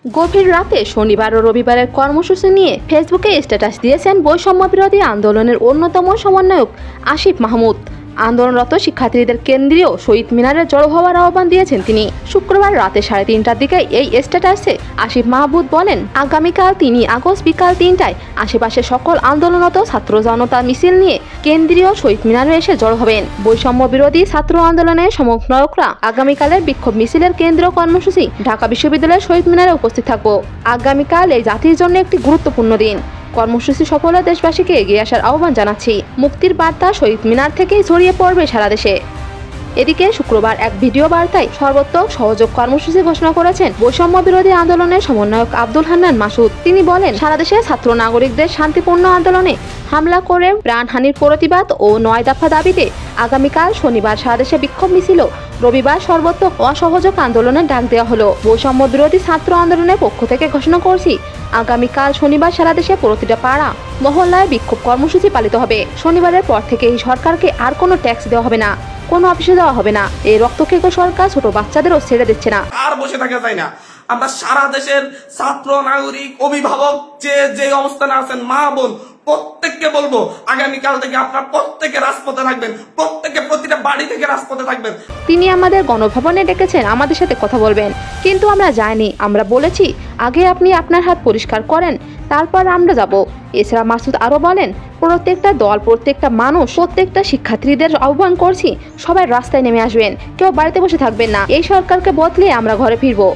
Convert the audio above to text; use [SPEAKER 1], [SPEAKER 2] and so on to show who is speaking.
[SPEAKER 1] গভীর রাতে শনিবার ও রবিবারের কর্মসূচি নিয়ে ফেসবুকে স্ট্যাটাস দিয়েছেন বৈষম্য বিরোধী আন্দোলনের অন্যতম সমন্বয়ক আসিফ মাহমুদ। আন্দোলনরত শিক্ষার্থীদের কেন্দ্রীয় শহীদ মিনারে জড়ো হওয়ার আহ্বান দিয়েছেন তিনি। শুক্রবার রাতে 3:30টার দিকে এই স্ট্যাটাসে আসিফ মাহমুদ বলেন, আগামীকাল 3 আগস্ট বিকাল 3টায় আশেপাশে সকল আন্দোলনরত ছাত্র জনতা মিছিল নিয়ে কেন্দ্রীয় শহীদ মিনারে এসে জড়ো হবেন। বৈষম্য বিরোধী ছাত্র আন্দোলনের সমন্বয়করা আগামীকালের বিক্ষোভ মিছিলের কেন্দ্রীয় কর্মসূচি ঢাকা বিশ্ববিদ্যালয়ের শহীদ মিনারে উপস্থিত থাকব। আগামীকাল এই জাতির জন্য একটি গুরুত্বপূর্ণ দিন। কর্মসূচি সফলে দেশবাসীকে এগিয়ে আসার আহ্বান জানাচ্ছি। মুক্তির বার্তা শহীদ মিনার থেকেই ছড়িয়ে পড়বে সারা দেশে। এদিকে শুক্রবার এক ভিডিও বার্তায় সর্বোত্তক সহযোগ কর্মসূচি ঘোষণা করেছেন বৈষম্য বিরোধী আন্দোলনের সমন্বয়ক আব্দুল হান্নান মাসুদ। তিনি বলেন, সারা দেশে ছাত্র নাগরিকদের শান্তিপূর্ণ আন্দোলনে হামলা করে প্রাণহানির প্রতিবাদ ও 9 দফা দাবিতে আগামীকাল শনিবার সারা দেশে বিক্ষোভ মিছিল, রবিবার সর্বোত্তক অসহযোগ আন্দোলনের ডাক দেওয়া হলো। বৈষম্য বিরোধী ছাত্র আন্দোলনের পক্ষ থেকে ঘোষণা করছি, আগামীকাল শনিবার সারা দেশে প্রতিটা পাড়া মহল্লায় বিক্ষোভ কর্মসূচি পালিত হবে। শনিবারের পর থেকে এই সরকারকে আর কোনো ট্যাক্স দেওয়া হবে না, কোনো অফিসে দেওয়া হবে না। এই রক্তক্ষয়ী সরকার ছোট বাচ্চাদেরও ছেড়ে দিচ্ছে না।
[SPEAKER 2] আর বসে থাকা যায় না। আমরা সারা দেশের ছাত্র নাগরিক অভিভাবক যে অবস্থানে আছেন, মা বোন প্রত্যেককে বলবো, আগামীকাল থেকে আপনারা প্রত্যেকে রাজপথে থাকবেন, প্রত্যেকে প্রতিটা বাড়ি থেকে রাজপথে থাকবেন।
[SPEAKER 1] তিনি আমাদের গণভবনে ডেকেছেন আমাদের সাথে কথা বলবেন, কিন্তু আমরা যাইনি। আমরা বলেছি, আগে আপনি আপনার হাত পরিষ্কার করেন, তারপর আমরা যাব। এছাড়া মাসুদ আরো বলেন, প্রত্যেকটা দল, প্রত্যেকটা মানুষ, প্রত্যেকটা শিক্ষার্থীদের আহ্বান করছি, সবাই রাস্তায় নেমে আসবেন, কেউ বাড়িতে বসে থাকবেন না। এই সরকারকে বদলে আমরা ঘরে ফিরবো।